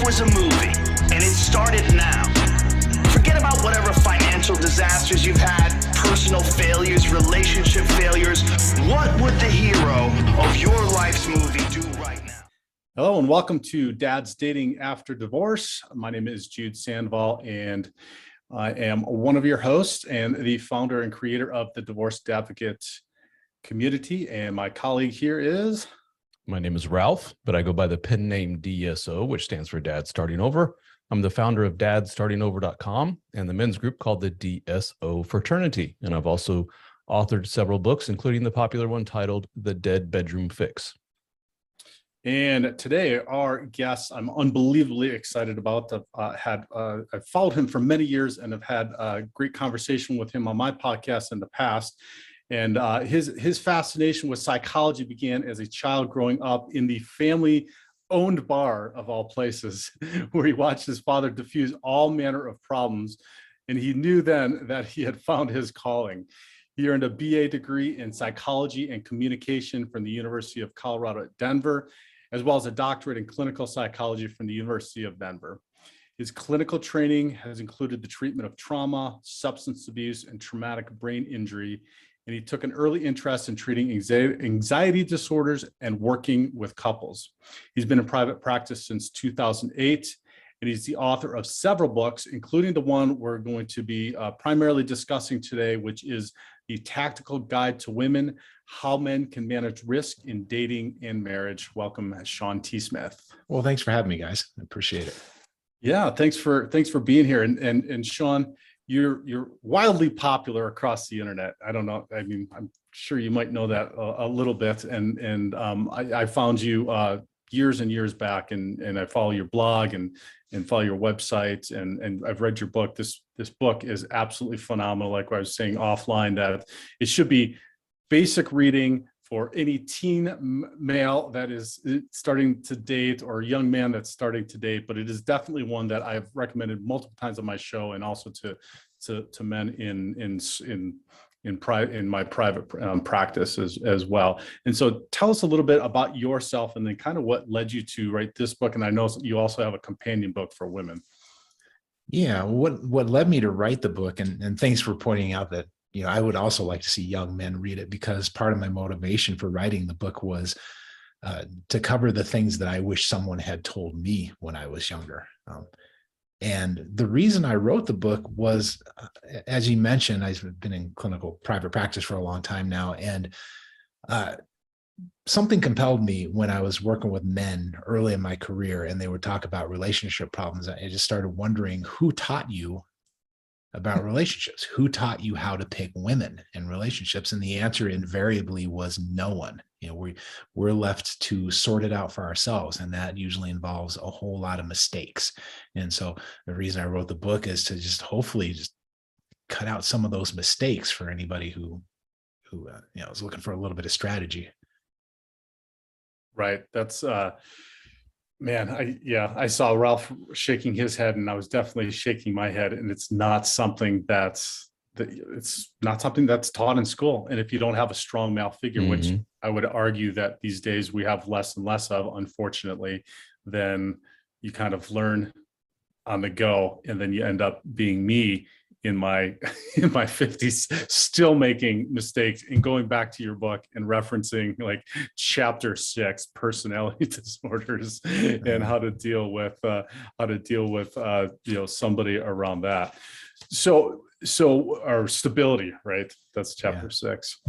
was a movie, and it started now, forget about whatever financial disasters you've had, personal failures, relationship failures. What would the hero of your life's movie do right now? Hello and welcome to Dad's Dating After Divorce. My name is Jude Sandoval and I am one of your hosts and the founder and creator of the Divorced Advocate community. And my colleague here is... My name is Ralph, but I go by the pen name DSO, which stands for Dad Starting Over. I'm the founder of dadstartingover.com and the men's group called the DSO Fraternity. And I've also authored several books, including the popular one titled The Dead Bedroom Fix. And today, our guest, I'm unbelievably excited about. I've followed him for many years and have had a great conversation with him on my podcast in the past. And his fascination with psychology began as a child growing up in the family-owned bar of all places, where he watched his father diffuse all manner of problems. And he knew then that he had found his calling. He earned a BA degree in psychology and communication from the University of Colorado at Denver, as well as a doctorate in clinical psychology from the University of Denver. His clinical training has included the treatment of trauma, substance abuse, and traumatic brain injury, and he took an early interest in treating anxiety disorders and working with couples. He's been in private practice since 2008, and he's the author of several books, including the one we're going to be primarily discussing today, which is The Tactical Guide to Women, How Men Can Manage Risk in Dating and Marriage. Welcome, Shawn T. Smith. Well, thanks for having me, guys. I appreciate it. Yeah, thanks for being here. And Shawn, you're wildly popular across the internet. I don't know. I mean, I'm sure you might know that a little bit. And I found you years and years back, and I follow your blog and follow your website, and I've read your book. This book is absolutely phenomenal. Like I was saying offline, that it should be basic reading for any teen male that is starting to date, or a young man that's starting to date. But it is definitely one that I've recommended multiple times on my show, and also to men in my private practice as well. And so tell us a little bit about yourself, and then kind of what led you to write this book. And I know you also have a companion book for women. Yeah, what led me to write the book, and thanks for pointing out that, you know, I would also like to see young men read it, because part of my motivation for writing the book was to cover the things that I wish someone had told me when I was younger. And the reason I wrote the book was, as you mentioned, I've been in clinical private practice for a long time now, and something compelled me when I was working with men early in my career, and they would talk about relationship problems. I just started wondering, who taught you about relationships? Who taught you how to pick women in relationships? And the answer invariably was no one. You know, we're left to sort it out for ourselves, and that usually involves a whole lot of mistakes. And so the reason I wrote the book is to just hopefully just cut out some of those mistakes for anybody who you know, is looking for a little bit of strategy. Right. That's man, I saw Ralph shaking his head, and I was definitely shaking my head. And it's not something that's taught in school. And if you don't have a strong male figure, which I would argue that these days we have less and less of, unfortunately, then you kind of learn on the go, and then you end up being me in my 50s, still making mistakes. And going back to your book and referencing like chapter 6, personality disorders, and how to deal with you know, somebody around that. So our stability, right? That's chapter 6.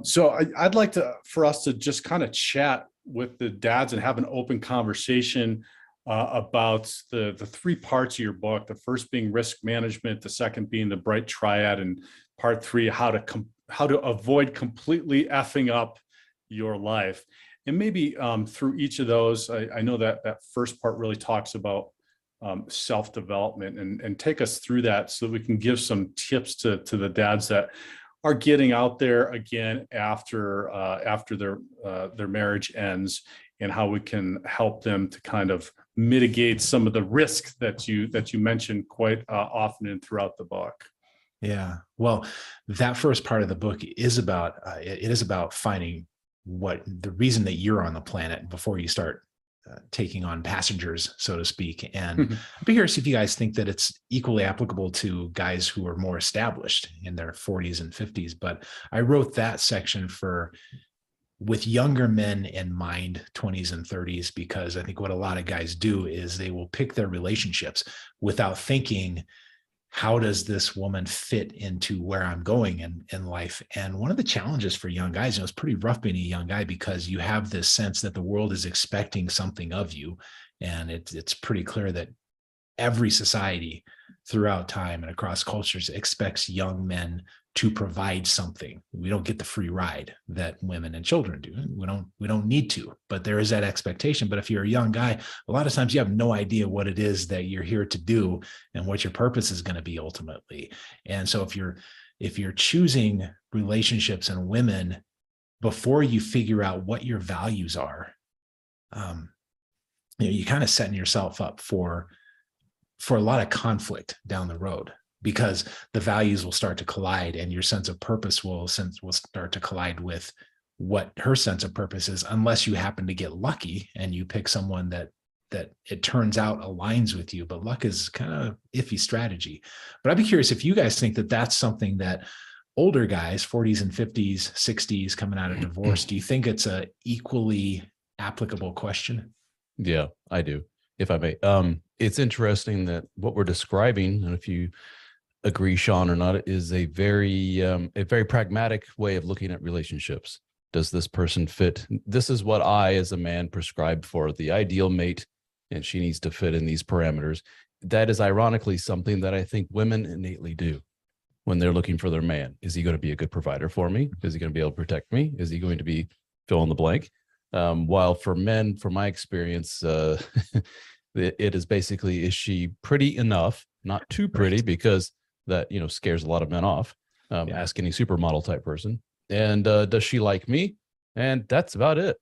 So I'd like for us to just kind of chat with the dads and have an open conversation about the 3 parts of your book. The first being risk management, the second being the bright triad, and part 3, how to avoid completely effing up your life. And maybe through each of those, I know that first part really talks about self-development, and take us through that so that we can give some tips to the dads that are getting out there again after their marriage ends, and how we can help them to kind of mitigate some of the risk that you mentioned quite often and throughout the book. Yeah, well, that first part of the book is about finding what the reason that you're on the planet before you start taking on passengers, so to speak. And I'd be curious if you guys think that it's equally applicable to guys who are more established in their 40s and 50s. But I wrote that section with younger men in mind, 20s and 30s, because I think what a lot of guys do is they will pick their relationships without thinking, how does this woman fit into where I'm going in life? And one of the challenges for young guys, it's pretty rough being a young guy, because you have this sense that the world is expecting something of you. And it's pretty clear that every society throughout time and across cultures expects young men to provide something. We don't get the free ride that women and children do. We don't need to, but there is that expectation. But if you're a young guy, a lot of times you have no idea what it is that you're here to do and what your purpose is going to be ultimately. And so if you're choosing relationships and women before you figure out what your values are, you're kind of setting yourself up for a lot of conflict down the road, because the values will start to collide and your sense of purpose will start to collide with what her sense of purpose is, unless you happen to get lucky and you pick someone that it turns out aligns with you. But luck is kind of iffy strategy. But I'd be curious if you guys think that that's something that older guys, 40s and 50s, 60s, coming out of divorce, do you think it's a equally applicable question? Yeah, I do, if I may. It's interesting that what we're describing, and if you agree, Shawn, or not, is a very pragmatic way of looking at relationships. Does this person fit? This is what I, as a man, prescribe for the ideal mate, and she needs to fit in these parameters. That is ironically something that I think women innately do when they're looking for their man. Is he going to be a good provider for me? Is he going to be able to protect me? Is he going to be fill in the blank? While for men, from my experience, it is basically, is she pretty enough? Not too pretty, right, because that, scares a lot of men off. Ask any supermodel type person. And does she like me? And that's about it.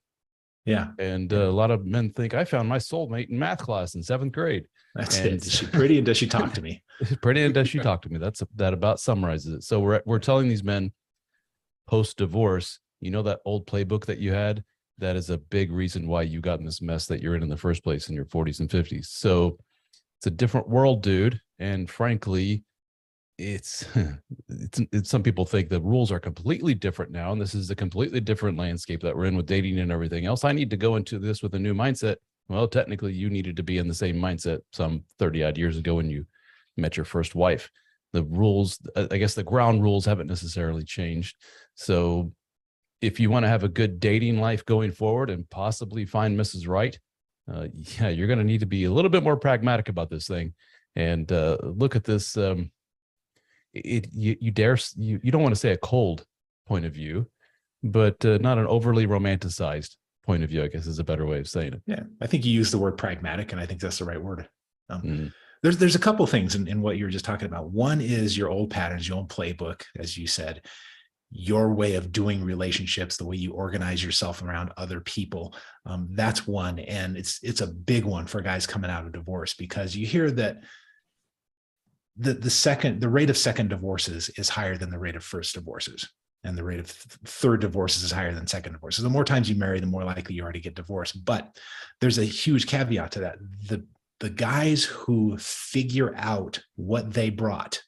Yeah. And a lot of men think, I found my soulmate in math class in 7th grade. That's it. Is she pretty and does she talk to me? Pretty and does she talk to me? That about summarizes it. So we're telling these men post-divorce, that old playbook that you had, that is a big reason why you got in this mess that you're in the first place in your 40s and 50s. So it's a different world, dude. And frankly, it's some people think the rules are completely different now, and this is a completely different landscape that we're in with dating and everything else. I need to go into this with a new mindset. Well, technically, you needed to be in the same mindset some 30 odd years ago when you met your first wife. The rules, I guess the ground rules haven't necessarily changed. So if you want to have a good dating life going forward and possibly find Mrs. Right, you're going to need to be a little bit more pragmatic about this thing and look at this. You don't want to say a cold point of view, but not an overly romanticized point of view, I guess, is a better way of saying it. Yeah, I think you used the word pragmatic, and I think that's the right word. There's a couple things in what you were just talking about. One is your old patterns, your old playbook, as you said, your way of doing relationships, the way you organize yourself around other people. That's one, and it's a big one for guys coming out of divorce, because you hear that the rate of second divorces is higher than the rate of first divorces, and the rate of third divorces is higher than second divorces. The more times you marry, the more likely you are to get divorced. But there's a huge caveat to that. The guys who figure out what they brought,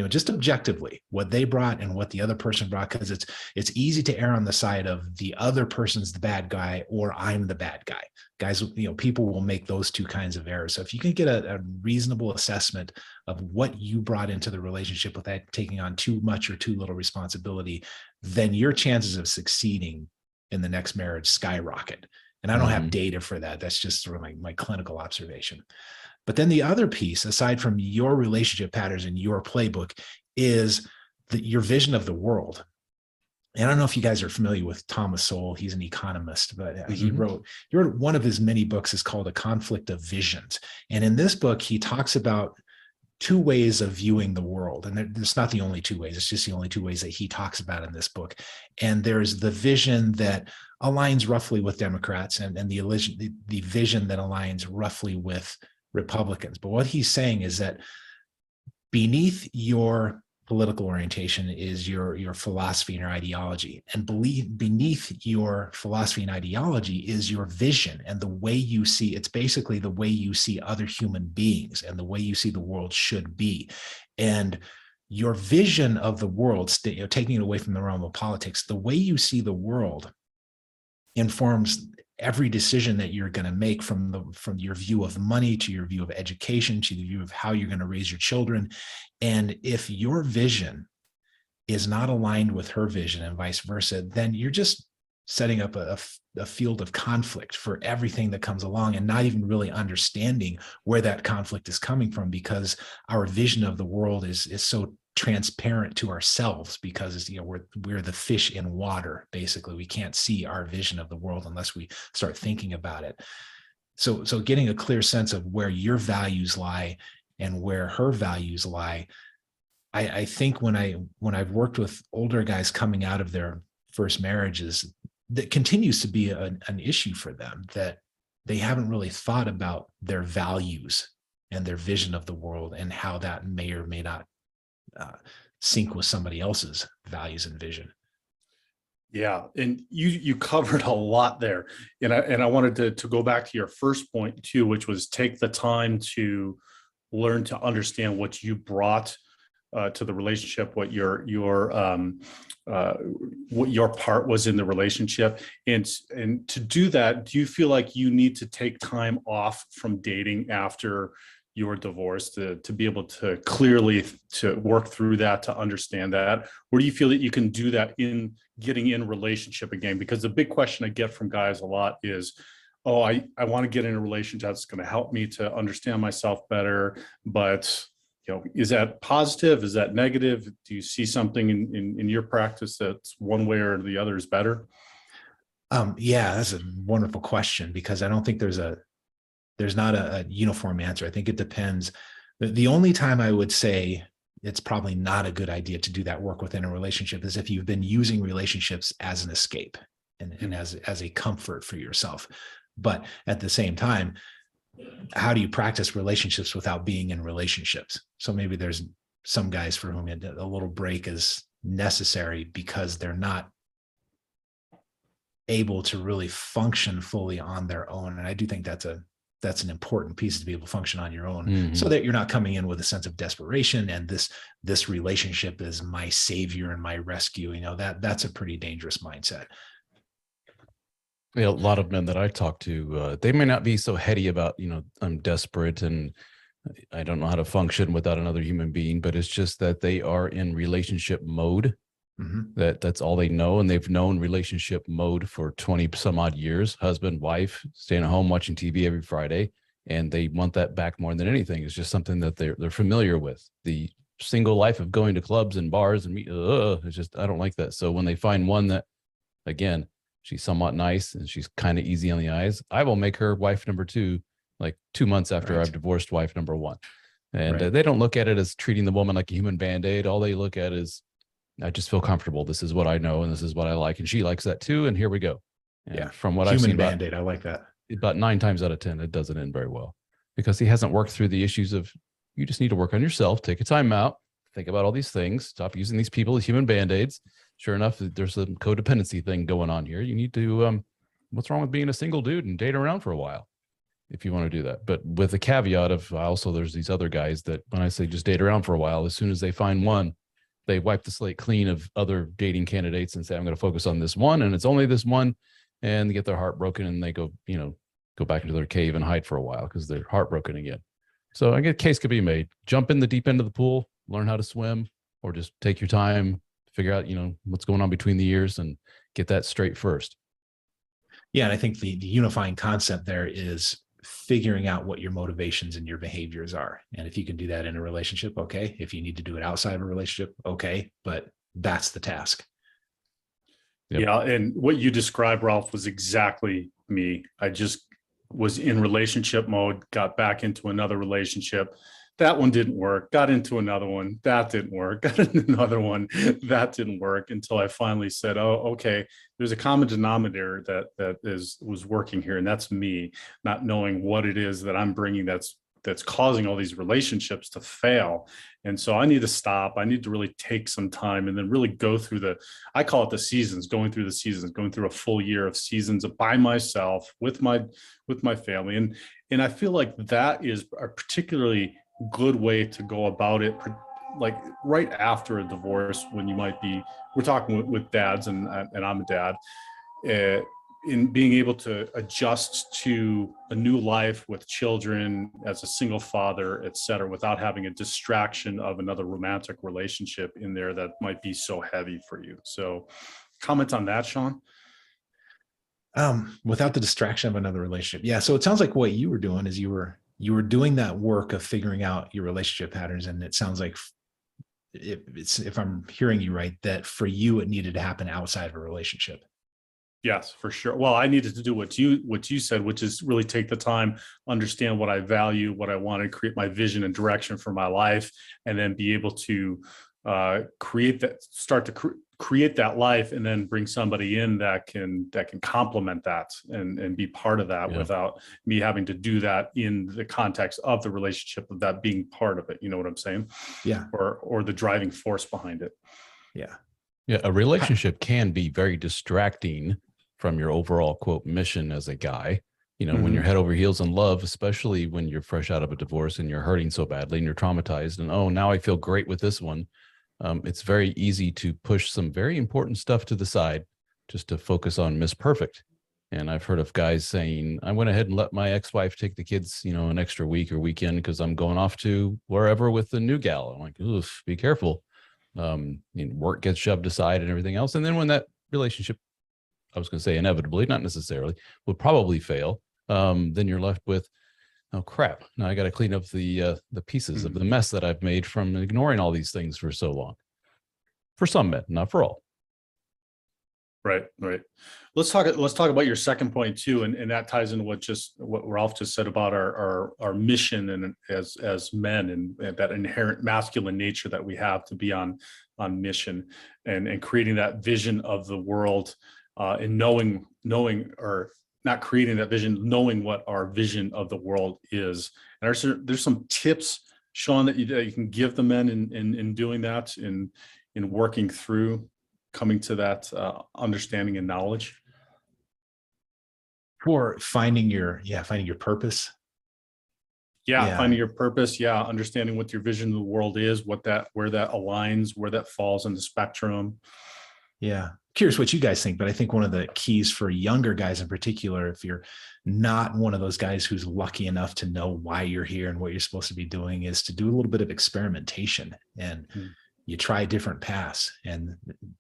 just objectively, what they brought and what the other person brought, because it's easy to err on the side of the other person's the bad guy or I'm the bad guy. Guys, people will make those two kinds of errors. So if you can get a reasonable assessment of what you brought into the relationship without taking on too much or too little responsibility, then your chances of succeeding in the next marriage skyrocket. And I don't have data for that. That's just sort of my clinical observation. But then the other piece, aside from your relationship patterns and your playbook, is your vision of the world. And I don't know if you guys are familiar with Thomas Sowell. He's an economist, but he wrote one of his many books is called A Conflict of Visions. And in this book, he talks about two ways of viewing the world. And it's not the only two ways. It's just the only two ways that he talks about in this book. And there's the vision that aligns roughly with Democrats and the vision that aligns roughly with Republicans. But what he's saying is that beneath your political orientation is your philosophy and your ideology. And beneath your philosophy and ideology is your vision and the way you see, it's basically the way you see other human beings and the way you see the world should be. And your vision of the world, taking it away from the realm of politics, the way you see the world informs every decision that you're going to make, from your view of money to your view of education to the view of how you're going to raise your children. And if your vision is not aligned with her vision and vice versa, then you're just setting up a field of conflict for everything that comes along, and not even really understanding where that conflict is coming from, because our vision of the world is so transparent to ourselves, because we're the fish in water. Basically, we can't see our vision of the world unless we start thinking about it. So getting a clear sense of where your values lie and where her values lie. I think when I've worked with older guys coming out of their first marriages, that continues to be an issue for them, that they haven't really thought about their values and their vision of the world and how that may or may not sync with somebody else's values and vision. Yeah, and you covered a lot there, and I wanted to go back to your first point too, which was take the time to learn to understand what you brought to the relationship, what your part was in the relationship, and to do that, do you feel like you need to take time off from dating after your divorce to be able to clearly to work through that, to understand that? Or do you feel that you can do that in getting in relationship again? Because the big question I get from guys a lot is, oh, I want to get in a relationship that's going to help me to understand myself better, but is that positive? Is that negative? Do you see something in your practice that's one way or the other is better? Yeah, that's a wonderful question, because I don't think there's not a uniform answer. I think it depends. The only time I would say it's probably not a good idea to do that work within a relationship is if you've been using relationships as an escape and as a comfort for yourself. But at the same time, how do you practice relationships without being in relationships? So maybe there's some guys for whom a little break is necessary because they're not able to really function fully on their own. And I do think that's an important piece, to be able to function on your own, so that you're not coming in with a sense of desperation and this relationship is my savior and my rescue. That's a pretty dangerous mindset. A lot of men that I talk to, they may not be so heady about, I'm desperate and I don't know how to function without another human being, but it's just that they are in relationship mode. That's all they know. And they've known relationship mode for 20 some odd years, husband, wife, staying at home, watching TV every Friday. And they want that back more than anything. It's just something that they're familiar with. The single life of going to clubs and bars and it's just, I don't like that. So when they find one that, again, she's somewhat nice and she's kind of easy on the eyes, I will make her wife number 2, like 2 months after I've divorced wife number 1. And they don't look at it as treating the woman like a human Band-Aid. All they look at is, I just feel comfortable. This is what I know, and this is what I like, and she likes that too. And here we go. And from what I've seen, Band-Aid, I like that. About 9 times out of 10, it doesn't end very well, because he hasn't worked through the issues of, you just need to work on yourself, take a time out, think about all these things, stop using these people as human Band-Aids. Sure enough, there's a codependency thing going on here. You need to, what's wrong with being a single dude and date around for a while if you want to do that? But with the caveat of also, there's these other guys that when I say just date around for a while, as soon as they find one, they wipe the slate clean of other dating candidates and say, I'm going to focus on this one, and it's only this one, and they get their heart broken and they go back into their cave and hide for a while because they're heartbroken again. So I guess a case could be made. Jump in the deep end of the pool, learn how to swim, or just take your time, figure out, what's going on between the years and get that straight first. Yeah. And I think the unifying concept there is figuring out what your motivations and your behaviors are. And if you can do that in a relationship, okay. If you need to do it outside of a relationship, okay. But that's the task. Yep. Yeah. And what you described, Ralph, was exactly me. I just was in relationship mode, got back into another relationship. That one didn't work. Got into another one. That didn't work. Got into another one. That didn't work, until I finally said, oh, okay, there's a common denominator that was working here. And that's me not knowing what it is that I'm bringing that's that's causing all these relationships to fail. And so I need to stop. I need to really take some time and then really go through I call it the seasons, going through the seasons, going through a full year of seasons by myself with my family. And I feel like that is a particularly good way to go about it, like right after a divorce, when you might be, we're talking with dads, and I'm a dad, in being able to adjust to a new life with children as a single father, et cetera, without having a distraction of another romantic relationship in there that might be so heavy for you. So comment on that, Shawn? Without the distraction of another relationship. Yeah. So it sounds like what you were doing is you were doing that work of figuring out your relationship patterns. And it sounds like, if I'm hearing you right, that for you, it needed to happen outside of a relationship. Yes, for sure. Well, I needed to do what you said, which is really take the time, understand what I value, what I want to create, my vision and direction for my life, and then be able to create that life, and then bring somebody in that can complement that and be part of that, without me having to do that in the context of the relationship, of that being part of it. You know what I'm saying? Yeah. Or the driving force behind it. Yeah. Yeah. A relationship can be very distracting from your overall, quote, mission as a guy. You know, when you're head over heels in love, especially when you're fresh out of a divorce and you're hurting so badly and you're traumatized, and oh, now I feel great with this one. It's very easy to push some very important stuff to the side just to focus on Miss Perfect. And I've heard of guys saying, I went ahead and let my ex-wife take the kids, you know, an extra week or weekend because I'm going off to wherever with the new gal. I'm like, oof, be careful. Work gets shoved aside and everything else. And then when that relationship, I was going to say inevitably, not necessarily, will probably fail, then you're left with, oh crap, now I got to clean up the pieces of the mess that I've made from ignoring all these things for so long. For some men, not for all. Right. Let's talk about your second point too, and that ties into what Ralph just said about our mission, and as men, and that inherent masculine nature that we have to be on mission, and creating that vision of the world, and knowing or not creating that vision, knowing what our vision of the world is. And there's some tips, Shawn, that you can give the men in doing that, in working through coming to that understanding and knowledge? For finding your purpose. Yeah, finding your purpose. Yeah, understanding what your vision of the world is, where that aligns, where that falls in the spectrum. Yeah. Curious what you guys think, but I think one of the keys for younger guys in particular, if you're not one of those guys who's lucky enough to know why you're here and what you're supposed to be doing, is to do a little bit of experimentation, and you try different paths. And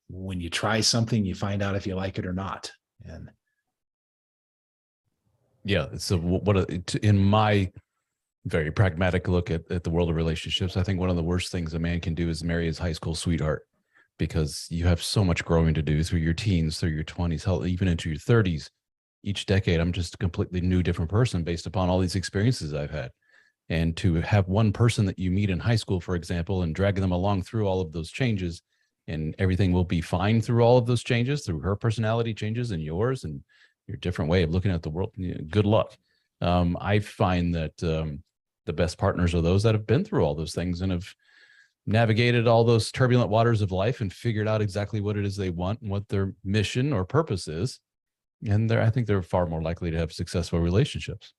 when you try something, you find out if you like it or not. And yeah, so in my very pragmatic look at the world of relationships, I think one of the worst things a man can do is marry his high school sweetheart, because you have so much growing to do through your teens, through your 20s, hell, even into your 30s. Each decade, I'm just a completely new, different person based upon all these experiences I've had. And to have one person that you meet in high school, for example, and drag them along through all of those changes, and everything will be fine through all of those changes, through her personality changes and yours and your different way of looking at the world. Good luck. I find that the best partners are those that have been through all those things and have navigated all those turbulent waters of life and figured out exactly what it is they want and what their mission or purpose is. And I think they're far more likely to have successful relationships.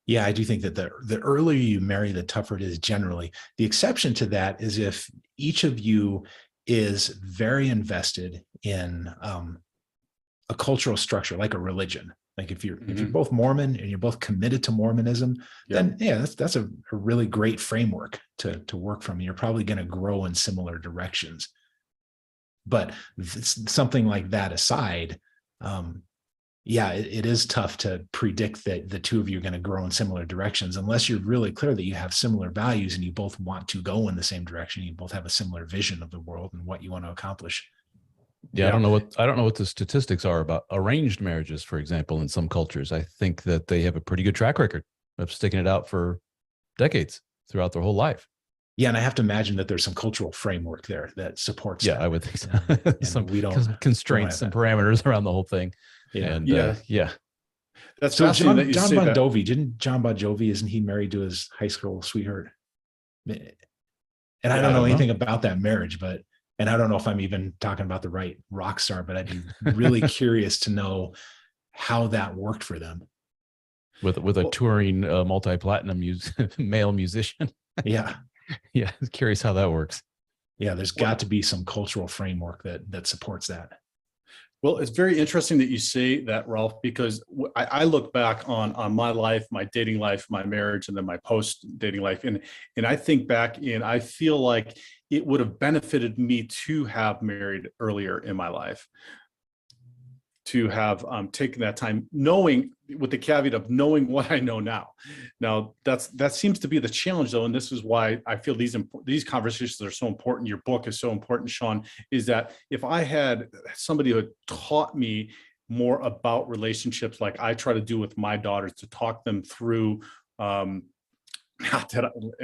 Yeah, I do think that the earlier you marry, the tougher it is generally. The exception to that is if each of you is very invested in a cultural structure, like a religion. Like if you're both Mormon and you're both committed to Mormonism, then that's a really great framework to work from. You're probably going to grow in similar directions. But something like that aside, it is tough to predict that the two of you are going to grow in similar directions unless you're really clear that you have similar values and you both want to go in the same direction. You both have a similar vision of the world and what you want to accomplish. Yeah, I don't know what the statistics are about arranged marriages, for example, in some cultures. I think that they have a pretty good track record of sticking it out for decades throughout their whole life. Yeah, and I have to imagine that there's some cultural framework there that supports that. I would think so. Some constraints and parameters around the whole thing. That's So fascinating that you John say Bon that. Jovi, didn't John Bon Jovi, isn't he married to his high school sweetheart? And I don't know anything about that marriage, but, and I don't know if I'm even talking about the right rock star, but I'd be really curious to know how that worked for them. With a touring multi-platinum male musician. Yeah. Yeah, curious how that works. Yeah, there's got to be some cultural framework that supports that. Well, it's very interesting that you say that, Ralph, because I look back on my life, my dating life, my marriage, and then my post-dating life. And I think back and I feel like it would have benefited me to have married earlier in my life, to have taken that time, knowing, with the caveat of knowing what I know now. Now that seems to be the challenge, though, and this is why I feel these conversations are so important. Your book is so important, Shawn, is that if I had somebody who had taught me more about relationships, like I try to do with my daughters, to talk them through, and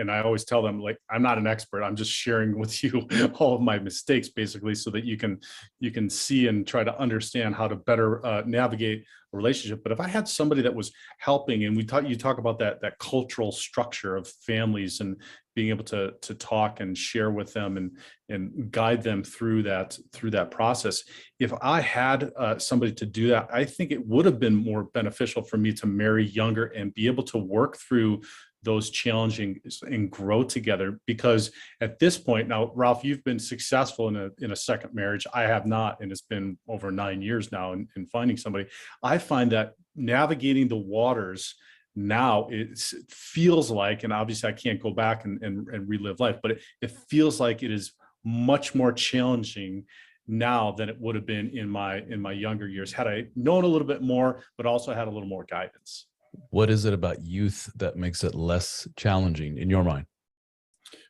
I always tell them, like, I'm not an expert. I'm just sharing with you all of my mistakes, basically, so that you can see and try to understand how to better navigate a relationship. But if I had somebody that was helping, and you talk about that cultural structure of families and being able to talk and share with them and guide them through that process. If I had somebody to do that, I think it would have been more beneficial for me to marry younger and be able to work through those challenging and grow together. Because at this point now, Ralph, you've been successful in a second marriage. I have not, and it's been over 9 years now in finding somebody. I find that navigating the waters now, it feels like, and obviously I can't go back and relive life, but it feels like it is much more challenging now than it would have been in my younger years, had I known a little bit more, but also had a little more guidance. What is it about youth that makes it less challenging in your mind?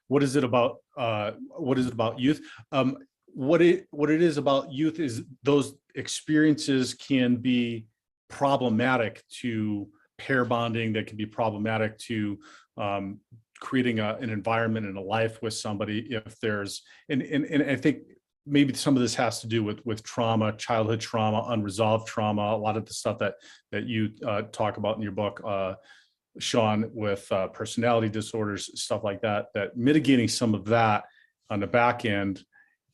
What is it about youth? What it is about youth is those experiences can be problematic to pair bonding, that can be problematic to creating an environment and a life with somebody. If there's, and I think maybe some of this has to do with trauma, childhood trauma, unresolved trauma, a lot of the stuff that you talk about in your book, Shawn, with personality disorders, stuff like that, that mitigating some of that on the back end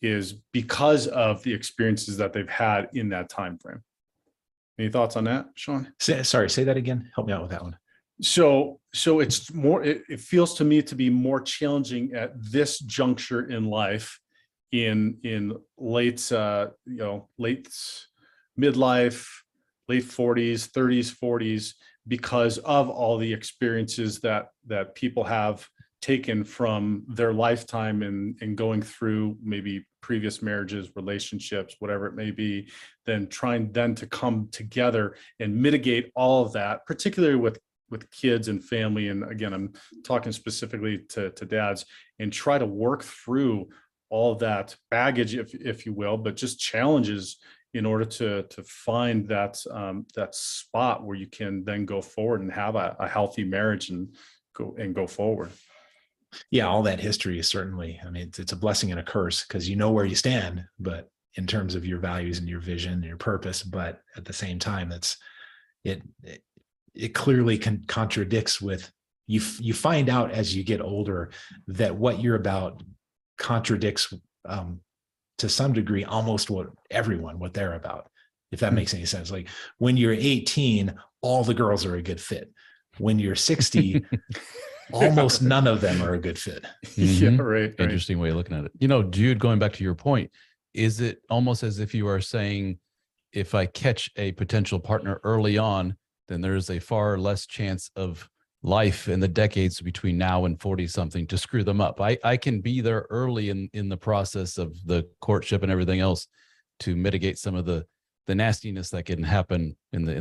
is because of the experiences that they've had in that time frame. Any thoughts on that, Shawn? Sorry, say that again. Help me out with that one. So it's more, it feels to me to be more challenging at this juncture in life, in late midlife, late 40s, 30s, 40s, because of all the experiences that people have taken from their lifetime and going through maybe previous marriages, relationships, whatever it may be, then trying then to come together and mitigate all of that, particularly with kids and family. And again, I'm talking specifically to dads, and try to work through all that baggage, if you will, but just challenges in order to find that spot where you can then go forward and have a healthy marriage and go forward. Yeah, all that history is certainly, I mean, it's a blessing and a curse, because you know where you stand, but in terms of your values and your vision and your purpose, but at the same time, it clearly contradicts with you find out as you get older that what you're about contradicts to some degree almost what they're about, if that makes any sense. Like when you're 18, all the girls are a good fit. When you're 60, almost none of them are a good fit. Yeah, right. Interesting way of looking at it. Jude, going back to your point, is it almost as if you are saying, if I catch a potential partner early on, then there's a far less chance of life in the decades between now and 40 something to screw them up. I can be there early in the process of the courtship and everything else to mitigate some of the nastiness that can happen in the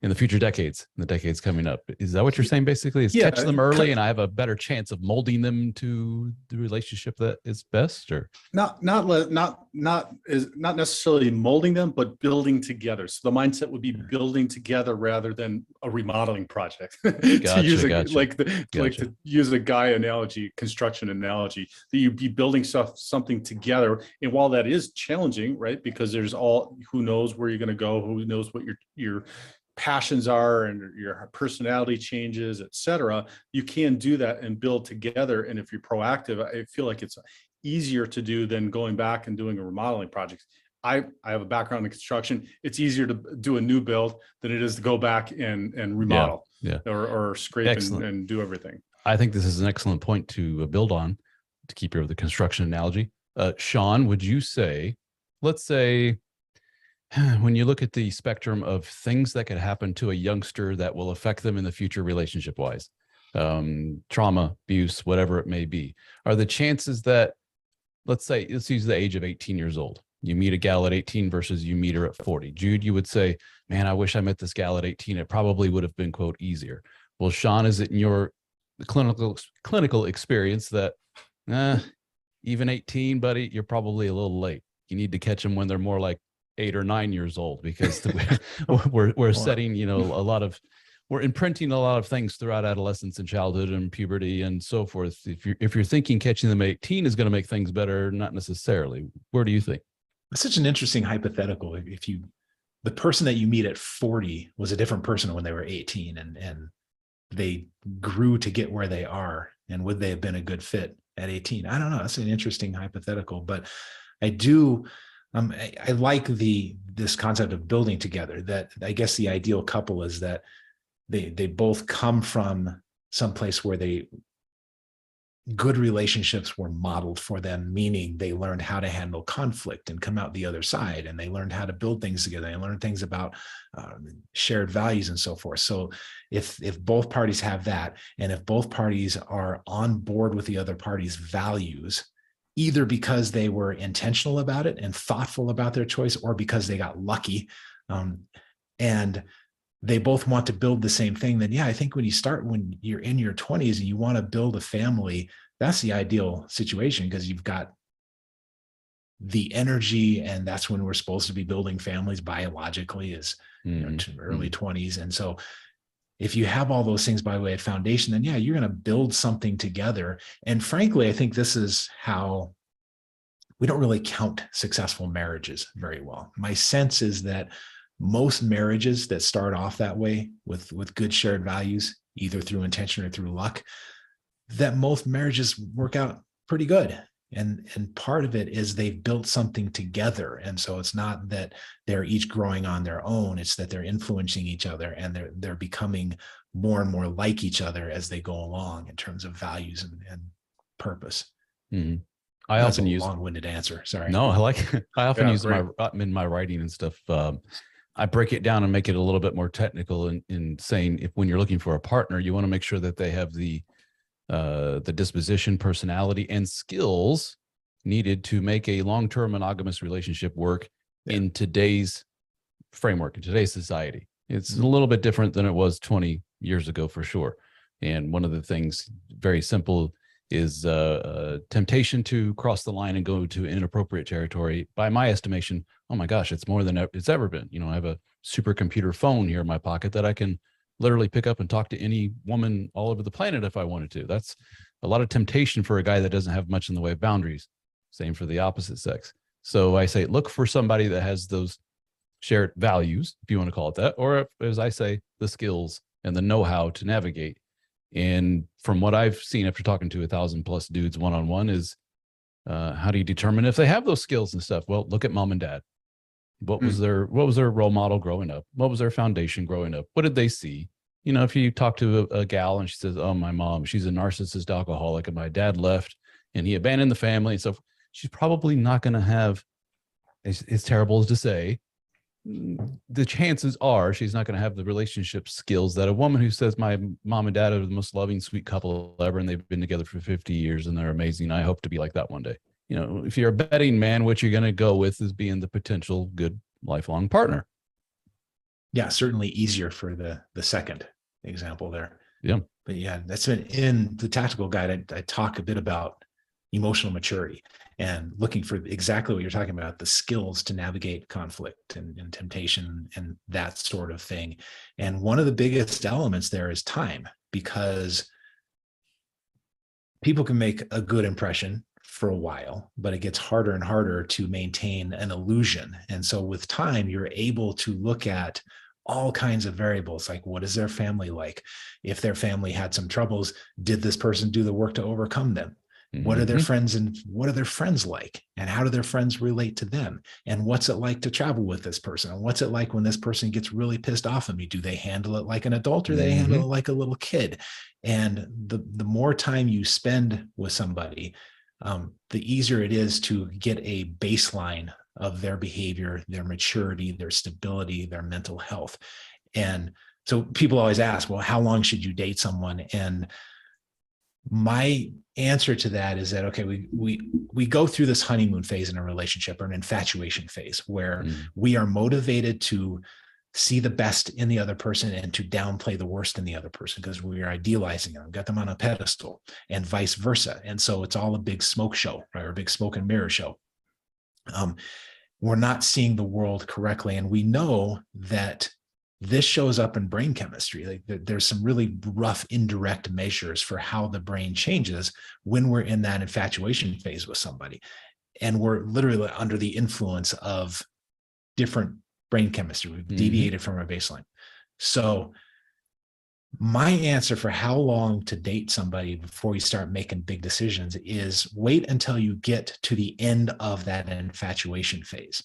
in the future decades, in the decades coming up. Is that what you're saying basically? Is Yeah, catch them early and I have a better chance of molding them to the relationship that is best? Or not necessarily molding them, but building together. So the mindset would be building together rather than a remodeling project. To use to use a guy analogy, construction analogy, that you'd be building something together. And while that is challenging, right, because there's who knows where you're going to go, who knows what your passions are and your personality changes, etc. You can do that and build together. And if you're proactive, I feel like it's easier to do than going back and doing a remodeling project. I have a background in construction. It's easier to do a new build than it is to go back and remodel or scrape and do everything. I think this is an excellent point to build on, to keep your the construction analogy. Shawn, would you say, let's say, when you look at the spectrum of things that could happen to a youngster that will affect them in the future relationship wise, trauma, abuse, whatever it may be, are the chances that, let's use the age of 18 years old. You meet a gal at 18 versus you meet her at 40. Jude, you would say, man, I wish I met this gal at 18. It probably would have been, quote, easier. Well, Shawn, is it in your clinical experience that even 18, buddy, you're probably a little late? You need to catch them when they're more like 8 or 9 years old, because we're setting, we're imprinting a lot of things throughout adolescence and childhood and puberty and so forth. If you're thinking catching them at 18 is going to make things better, not necessarily. Where do you think? It's such an interesting hypothetical. If the person that you meet at 40 was a different person when they were 18 and they grew to get where they are, and would they have been a good fit at 18? I don't know. That's an interesting hypothetical, but I do. I like this concept of building together. That I guess the ideal couple is that they both come from some place where good relationships were modeled for them, meaning they learned how to handle conflict and come out the other side, and they learned how to build things together. They learned things about shared values and so forth. So if both parties have that, and if both parties are on board with the other party's values, either because they were intentional about it and thoughtful about their choice, or because they got lucky, and they both want to build the same thing, then I think when you're in your 20s and you want to build a family, that's the ideal situation, because you've got the energy, and that's when we're supposed to be building families biologically, is early 20s. And so if you have all those things by way of foundation, then you're going to build something together. And frankly, I think this is how we don't really count successful marriages very well. My sense is that most marriages that start off that way with good shared values, either through intention or through luck, that most marriages work out pretty good. And part of it is they've built something together. And so it's not that they're each growing on their own, it's that they're influencing each other, and they're becoming more and more like each other as they go along in terms of values and purpose. Mm-hmm. That's a long-winded answer. Sorry. No, I often use in my writing and stuff. I break it down and make it a little bit more technical in saying, when you're looking for a partner, you want to make sure that they have the disposition, personality, and skills needed to make a long-term monogamous relationship work in today's framework, in today's society. It's a little bit different than it was 20 years ago, for sure. And one of the things, very simple, is temptation to cross the line and go to inappropriate territory. By my estimation, oh my gosh, it's more than it's ever been. I have a supercomputer phone here in my pocket that I can literally pick up and talk to any woman all over the planet if I wanted to. That's a lot of temptation for a guy that doesn't have much in the way of boundaries. Same for the opposite sex. So I say, look for somebody that has those shared values, if you want to call it that, or as I say, the skills and the know-how to navigate. And from what I've seen after talking to 1,000+ dudes one-on-one is, how do you determine if they have those skills and stuff? Well, look at mom and dad. What was their role model growing up? What was their foundation growing up? What did they see? If you talk to a gal and she says, oh, my mom, she's a narcissist alcoholic, and my dad left and he abandoned the family. And so she's probably not going to have, as terrible as to say, the chances are she's not going to have the relationship skills that a woman who says, my mom and dad are the most loving, sweet couple ever, and they've been together for 50 years and they're amazing. I hope to be like that one day. If you're a betting man, what you're going to go with is being the potential good lifelong partner. Yeah, certainly easier for the second example there. Yeah. But yeah, that's been in the tactical guide. I talk a bit about emotional maturity and looking for exactly what you're talking about, the skills to navigate conflict and temptation and that sort of thing. And one of the biggest elements there is time, because people can make a good impression for a while, but it gets harder and harder to maintain an illusion. And so with time, you're able to look at all kinds of variables, like what is their family like? If their family had some troubles, did this person do the work to overcome them? What are their friends and what are their friends like? And how do their friends relate to them? And what's it like to travel with this person? And what's it like when this person gets really pissed off at me? Do they handle it like an adult or they handle it like a little kid? And the more time you spend with somebody, the easier it is to get a baseline of their behavior, their maturity, their stability, their mental health. And so people always ask, well, how long should you date someone? And my answer to that is that, okay, we go through this honeymoon phase in a relationship, or an infatuation phase, where we are motivated to see the best in the other person and to downplay the worst in the other person because we are idealizing them, got them on a pedestal, and vice versa. And so it's all a big smoke show, right? Or a big smoke and mirror show. We're not seeing the world correctly. And we know that this shows up in brain chemistry. Like there's some really rough indirect measures for how the brain changes when we're in that infatuation phase with somebody. And we're literally under the influence of different brain chemistry. We've deviated from our baseline. So my answer for how long to date somebody before you start making big decisions is wait until you get to the end of that infatuation phase.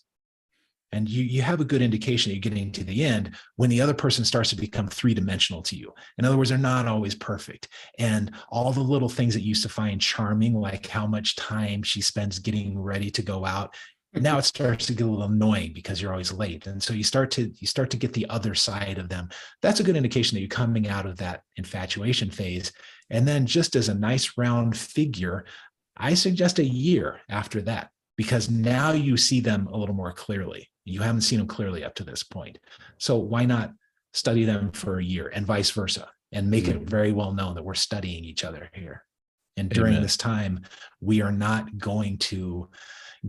And you have a good indication that you're getting to the end when the other person starts to become three-dimensional to you. In other words, they're not always perfect. And all the little things that you used to find charming, like how much time she spends getting ready to go out, now it starts to get a little annoying because you're always late. And so you start to get the other side of them. That's a good indication that you're coming out of that infatuation phase. And then just as a nice round figure, I suggest a year after that, because now you see them a little more clearly. You haven't seen them clearly up to this point. So why not study them for a year and vice versa, and make it very well known that we're studying each other here. And during this time, we are not going to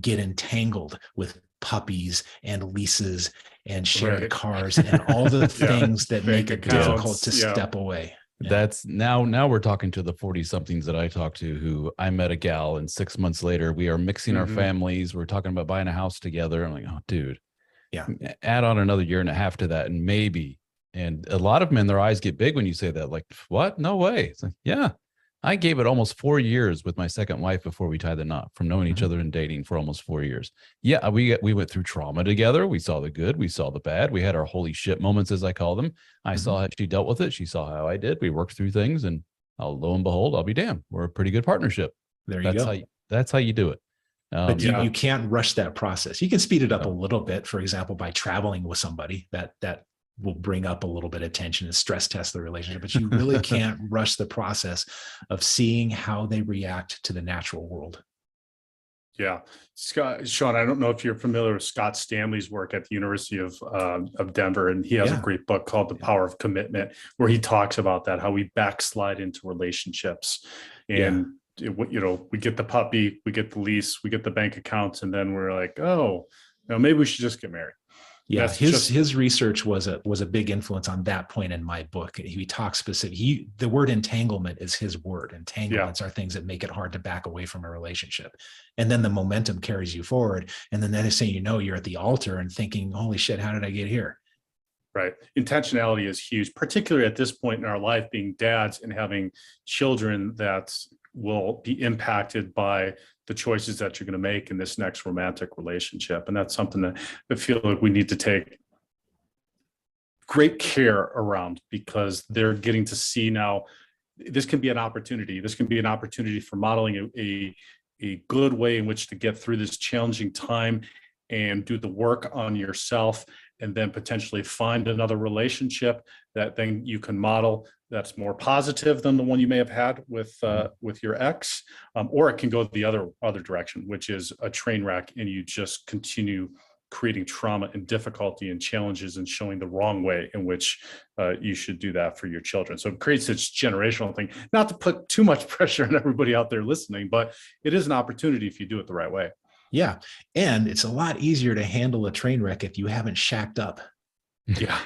get entangled with puppies and leases and shared cars and all the things that make it difficult to step away. That's now we're talking to the 40 somethings that I talk to, who I met a gal and 6 months later we are mixing our families. We're talking about buying a house together. I'm like, oh dude, add on another year and a half to that. And maybe, and a lot of men, their eyes get big when you say that, like, what? No way. It's like, yeah, I gave it almost 4 years with my second wife before we tied the knot, from knowing each other and dating for almost 4 years. Yeah, we went through trauma together. We saw the good, we saw the bad. We had our holy shit moments, as I call them. I saw how she dealt with it. She saw how I did. We worked through things, and lo and behold, I'll be damned, we're a pretty good partnership. There you go. That's how you do it. But you can't rush that process. You can speed it up a little bit, for example, by traveling with somebody that will bring up a little bit of tension and stress test the relationship, but you really can't rush the process of seeing how they react to the natural world. Yeah. Shawn, I don't know if you're familiar with Scott Stanley's work at the University of Denver, and he has a great book called The Power of Commitment, where he talks about that, how we backslide into relationships. And we get the puppy, we get the lease, we get the bank accounts, and then we're like, oh, maybe we should just get married. Yeah, his research was a big influence on that point in my book. He talks specifically. The word entanglement is his word. Entanglements are things that make it hard to back away from a relationship, and then the momentum carries you forward. And then that is saying, you're at the altar and thinking, "Holy shit, how did I get here?" Right. Intentionality is huge, particularly at this point in our life, being dads and having children that will be impacted by the choices that you're going to make in this next romantic relationship. And that's something that I feel like we need to take great care around, because they're getting to see now this can be an opportunity. This can be an opportunity for modeling a good way in which to get through this challenging time and do the work on yourself, and then potentially find another relationship that then you can model that's more positive than the one you may have had with your ex, or it can go the other direction, which is a train wreck, and you just continue creating trauma and difficulty and challenges and showing the wrong way in which you should do that for your children. So it creates this generational thing, not to put too much pressure on everybody out there listening, but it is an opportunity if you do it the right way. Yeah. And it's a lot easier to handle a train wreck if you haven't shacked up. Yeah.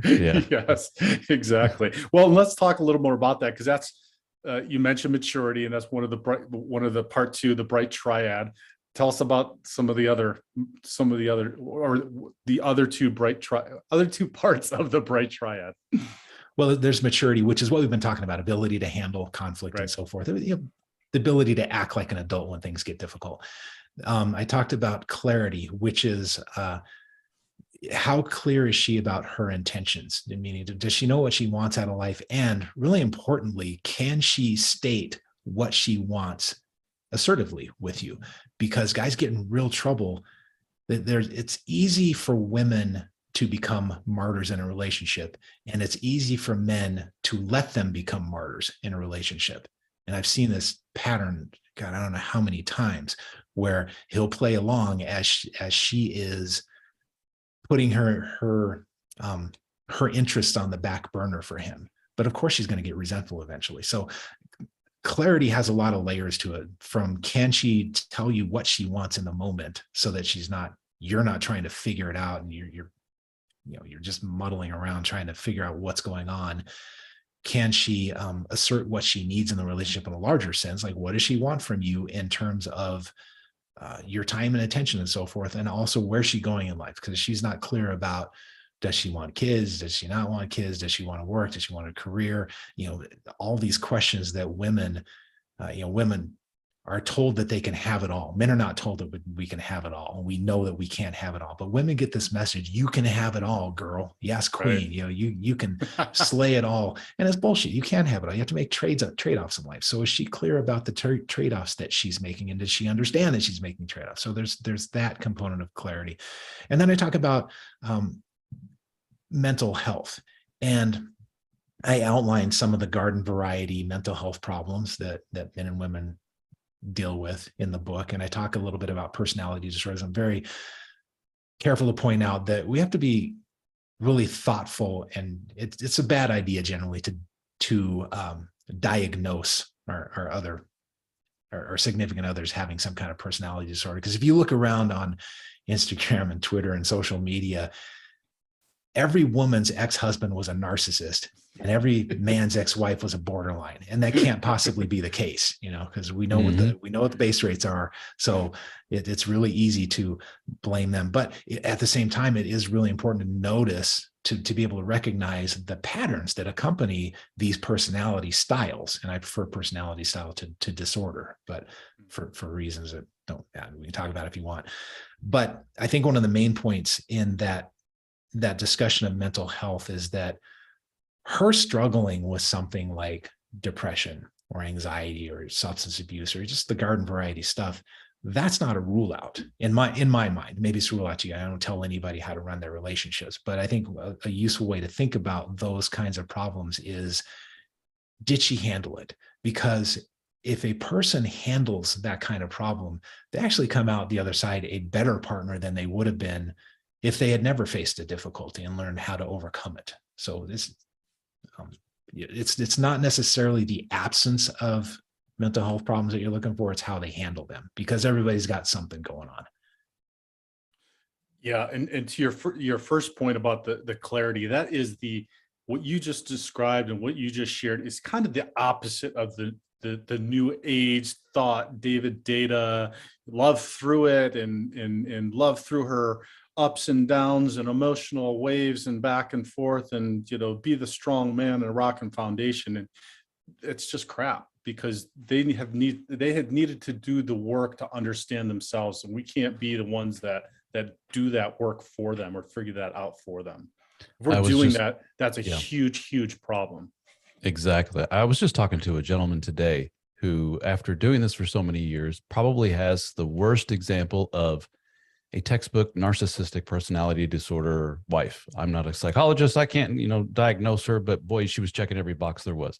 Yeah. Yes, exactly. Well, let's talk a little more about that, because that's you mentioned maturity, and that's one of the part two, the bright triad. Tell us about some of the other other two parts of the bright triad. Well, there's maturity, which is what we've been talking about, ability to handle conflict and so forth. You know, the ability to act like an adult when things get difficult. I talked about clarity, which is how clear is she about her intentions? Meaning, does she know what she wants out of life? And really importantly, can she state what she wants assertively with you? Because guys get in real trouble. It's easy for women to become martyrs in a relationship, and it's easy for men to let them become martyrs in a relationship. And I've seen this pattern, God, I don't know how many times, where he'll play along as she is putting her interest on the back burner for him. But of course, she's going to get resentful eventually. So clarity has a lot of layers to it. From, can she tell you what she wants in the moment, so that you're not trying to figure it out, and you're just muddling around trying to figure out what's going on. Can she assert what she needs in the relationship in a larger sense? Like, what does she want from you in terms of your time and attention and so forth? And also, where's she going in life? Because she's not clear about, does she want kids? Does she not want kids? Does she want to work? Does she want a career? All these questions that women are told that they can have it all. Men are not told that we can have it all. We know that we can't have it all, but women get this message: you can have it all, girl. Yes, queen. Right. You can slay it all. And it's bullshit. You can't have it all. You have to make trade-offs in life. So is she clear about the trade-offs that she's making? And does she understand that she's making trade-offs? So there's that component of clarity. And then I talk about mental health. And I outlined some of the garden variety mental health problems that men and women deal with in the book. And I talk a little bit about personality disorders. I'm very careful to point out that we have to be really thoughtful, and it's a bad idea generally to diagnose our significant others having some kind of personality disorder. Because if you look around on Instagram and Twitter and social media, every woman's ex-husband was a narcissist, and every man's ex-wife was a borderline, and that can't possibly be the case, because we know what the base rates are. So it's really easy to blame them. But at the same time, it is really important to notice, to be able to recognize the patterns that accompany these personality styles. And I prefer personality style to disorder, but for reasons that we can talk about if you want. But I think one of the main points in that discussion of mental health is that her struggling with something like depression or anxiety or substance abuse or just the garden variety stuff, that's not a rule out in my mind. Maybe it's a rule out to you. I don't tell anybody how to run their relationships, but I think a useful way to think about those kinds of problems is, did she handle it? Because if a person handles that kind of problem, they actually come out the other side a better partner than they would have been if they had never faced a difficulty and learned how to overcome it. So it's not necessarily the absence of mental health problems that you're looking for, it's how they handle them, because everybody's got something going on. Yeah, and to your first point about the clarity, that is what you just described and what you just shared is kind of the opposite of the new age thought, David Data, love through it and love through her ups and downs and emotional waves and back and forth, and be the strong man and a rocking foundation. And it's just crap, because they had needed to do the work to understand themselves, and we can't be the ones that do that work for them or figure that out for them. If we're doing that, that's a huge problem. Exactly. I was just talking to a gentleman today who, after doing this for so many years, probably has the worst example of a textbook narcissistic personality disorder wife. I'm not a psychologist. I can't, diagnose her, but boy, she was checking every box there was.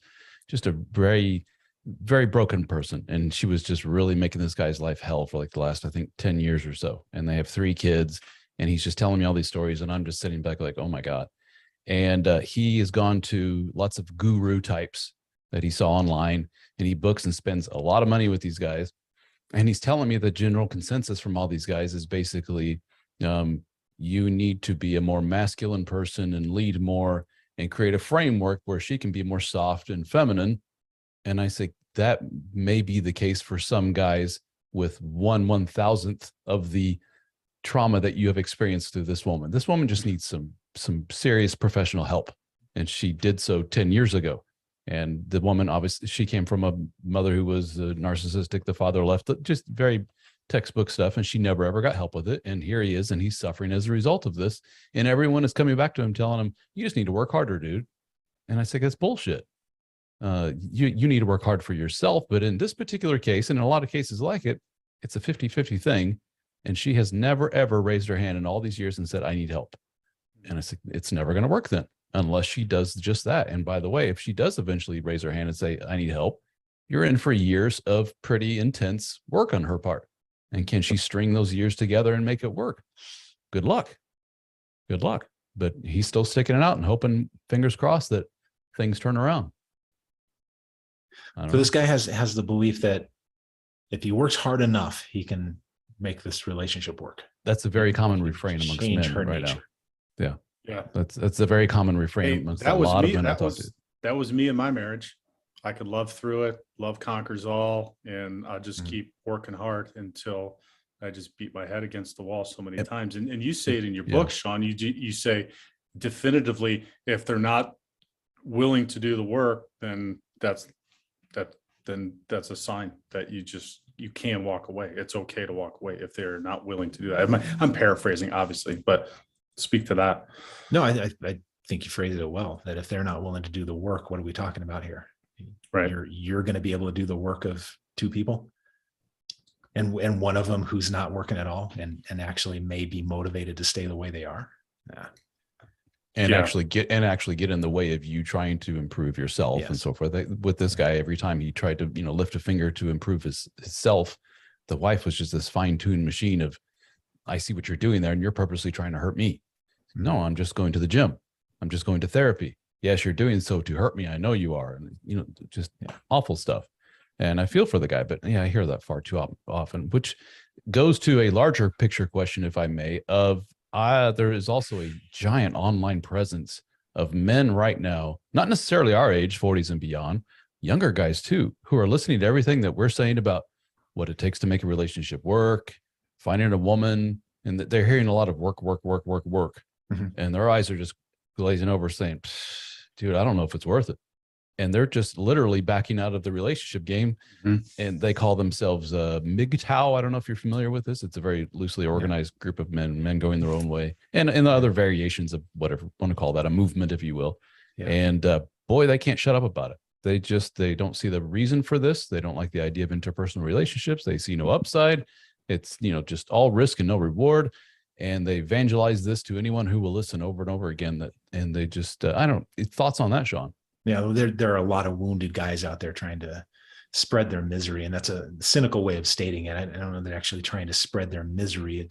Just a very very broken person. And she was just really making this guy's life hell for like the last, I think, 10 years or so. And they have 3 kids. And he's just telling me all these stories. And I'm just sitting back like, oh my God. And he has gone to lots of guru types that he saw online, and he books and spends a lot of money with these guys. And he's telling me the general consensus from all these guys is basically, you need to be a more masculine person and lead more and create a framework where she can be more soft and feminine. And I say that may be the case for some guys with 1/1000th of the trauma that you have experienced through this woman. This woman just needs some serious professional help. And she did so 10 years ago. And the woman, obviously, she came from a mother who was narcissistic. The father left, just very textbook stuff. And she never, ever got help with it. And here he is, and he's suffering as a result of this. And everyone is coming back to him, telling him, you just need to work harder, dude. And I say, that's bullshit. You need to work hard for yourself. But in this particular case, and in a lot of cases like it, it's a 50-50 thing. And she has never, ever raised her hand in all these years and said, I need help. And I said, it's never going to work then, unless she does just that. And by the way, if she does eventually raise her hand and say, I need help, you're in for years of pretty intense work on her part. And can she string those years together and make it work? Good luck. Good luck. But he's still sticking it out and hoping, fingers crossed, that things turn around. So this guy has the belief that if he works hard enough, he can make this relationship work. That's a very common refrain amongst men right now. Yeah. Yeah. That's a very common refrain amongst a lot of men I talk to. That was me in my marriage. I could love through it. Love conquers all. And I just keep working hard until I just beat my head against the wall so many times. And you say it in your book, Shawn, you say definitively, if they're not willing to do the work, then that's a sign that you can walk away. It's okay to walk away if they're not willing to do that. I'm paraphrasing, obviously, but speak to that. No, I think you phrased it well, that if they're not willing to do the work, what are we talking about here? Right. You're going to be able to do the work of 2 people, and one of them who's not working at all and actually may be motivated to stay the way they are. Yeah. And actually get in the way of you trying to improve yourself and so forth. With this guy, every time he tried to, lift a finger to improve his self, the wife was just this fine-tuned machine of, I see what you're doing there, and you're purposely trying to hurt me. No, I'm just going to the gym. I'm just going to therapy. Yes, you're doing so to hurt me. I know you are. And, just awful stuff. And I feel for the guy, but I hear that far too often, which goes to a larger picture question, if I may, of there is also a giant online presence of men right now, not necessarily our age, 40s and beyond, younger guys too, who are listening to everything that we're saying about what it takes to make a relationship work, finding a woman, and that they're hearing a lot of work. Mm-hmm. And their eyes are just glazing over saying, dude, I don't know if it's worth it. And they're just literally backing out of the relationship game. Mm-hmm. And they call themselves MGTOW. I don't know if you're familiar with this. It's a very loosely organized group of men going their own way, and the other variations of whatever you want to call that, a movement, if you will. Yeah. And boy, they can't shut up about it. They don't see the reason for this. They don't like the idea of interpersonal relationships. They see no upside. It's, just all risk and no reward. And they evangelize this to anyone who will listen over and over again. And they just, thoughts on that, Shawn? Yeah, there are a lot of wounded guys out there trying to spread their misery, and that's a cynical way of stating it. I don't know, they're actually trying to spread their misery.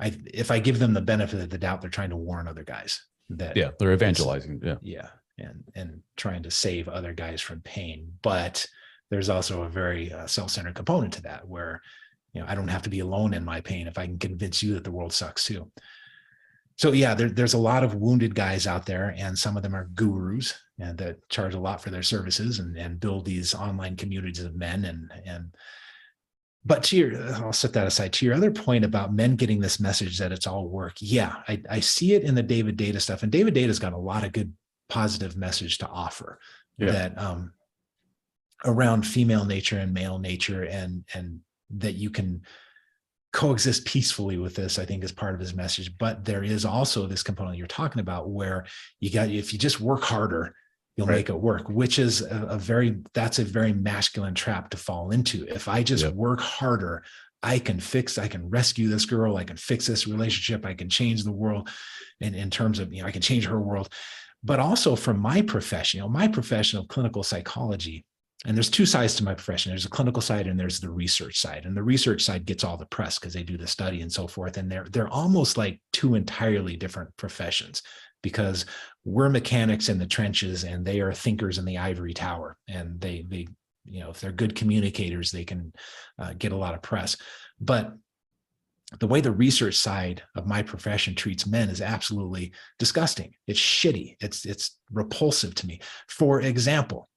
If I give them the benefit of the doubt, they're trying to warn other guys that they're evangelizing. And trying to save other guys from pain. But there's also a very self-centered component to that, where I don't have to be alone in my pain if I can convince you that the world sucks too. So there's a lot of wounded guys out there, and some of them are gurus and that charge a lot for their services and build these online communities of men. But I'll set that aside. To your other point about men getting this message that it's all work. Yeah, I see it in the David Data stuff, and David Data's got a lot of good positive message to offer that around female nature and male nature, and that you can coexist peacefully with this, I think, is part of his message. But there is also this component you're talking about where if you just work harder, you'll make it work, which is that's a very masculine trap to fall into. If I just work harder, I can rescue this girl, I can fix this relationship, I can change the world in terms of, I can change her world. But also from my profession of clinical psychology, And there's two sides to my profession. There's a clinical side and there's the research side. And the research side gets all the press because they do the study and so forth. And they're almost like two entirely different professions, because we're mechanics in the trenches and they are thinkers in the ivory tower. And they if they're good communicators, they can get a lot of press. But the way the research side of my profession treats men is absolutely disgusting. It's shitty. It's repulsive to me. For example,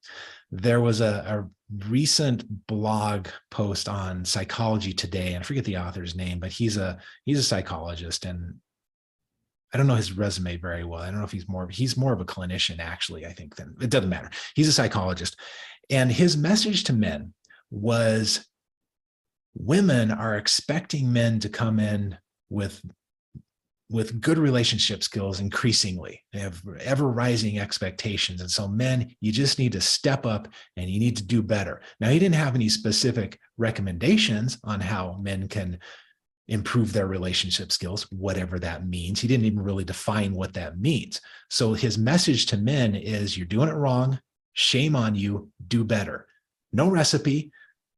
there was a recent blog post on Psychology Today, and I forget the author's name, but he's a psychologist, and I don't know his resume very well. I don't know if he's more of a clinician, actually, I think. Then it doesn't matter. He's a psychologist. And his message to men was, women are expecting men to come in with good relationship skills increasingly. They have ever rising expectations. And so men, you just need to step up and you need to do better. Now, he didn't have any specific recommendations on how men can improve their relationship skills, whatever that means. He didn't even really define what that means. So his message to men is, you're doing it wrong. Shame on you. Do better. No recipe,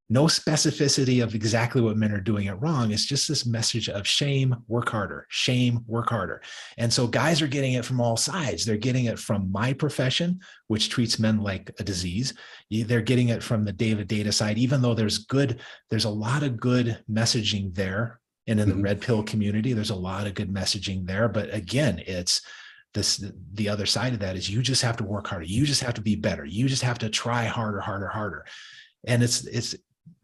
no specificity of exactly what men are doing it wrong. It's just this message of shame, work harder, shame, work harder. And so guys are getting it from all sides. They're getting it from my profession, which treats men like a disease. They're getting it from the David Data side, even though there's a lot of good messaging there. And in the red pill community, there's a lot of good messaging there. But again, it's the other side of that is, you just have to work harder. You just have to be better. You just have to try harder. And it's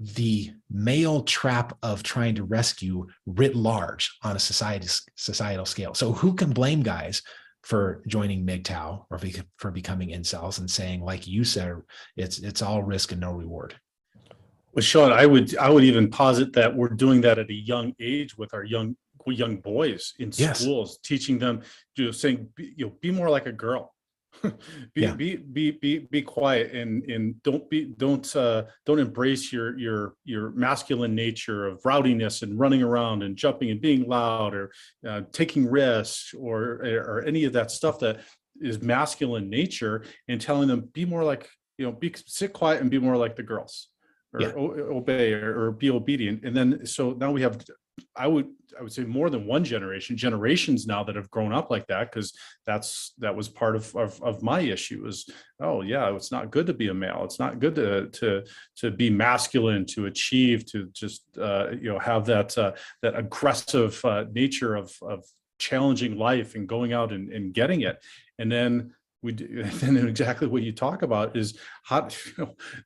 the male trap of trying to rescue writ large on a societal scale. So who can blame guys for joining MGTOW or for becoming incels and saying, like you said, it's all risk and no reward? Well, Shawn, I would even posit that we're doing that at a young age with our young boys in schools, teaching them, saying, be more like a girl. be quiet and don't embrace your masculine nature of rowdiness and running around and jumping and being loud or taking risks or any of that stuff that is masculine nature, and telling them, be more like, sit quiet and be more like the girls, or obey or be obedient. And then so now we have, I would say, more than one generations now that have grown up like that, because that was part of my issue is, it's not good to be a male. It's not good to be masculine, to achieve, to just have that aggressive nature of challenging life and going out and getting it. And then exactly what you talk about is how,